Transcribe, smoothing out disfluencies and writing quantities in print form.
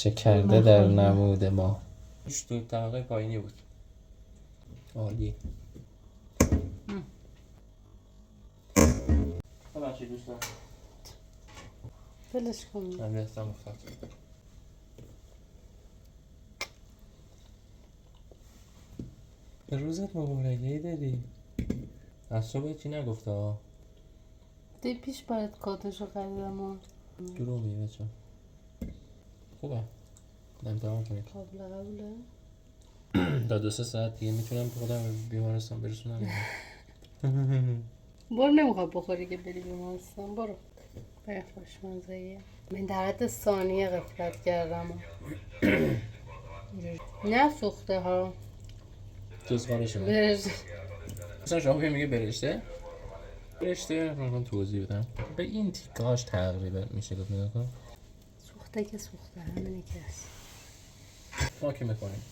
چه کرده در نمود ما. تو طبقه پایینی بود. عالی. ببخشید دوستان. بلش کن. من دستم افتاد. به روزت مبارکه دادی. از صبح چی نگفته ها؟ دی پیش باید کادشو خریدم و دروغ بچه خوبه. امتحان کنید. قبوله. تا 2-3 ساعت دیگه میتونم خودم بیمارستان برسونم. برو نمیخواد بخوری که بری بیمارستان. برو بری خوشمزه‌ایه. من در حد ثانیه غفلت کردم. نه سوخته ها جز خارشه برشته. مثلا شما میگه برشته من توضیح بدم. به این تیکاش تقریبا میشه گفت نگاه کن. سوخته که سوخته همینه که هست. ما که میکنیم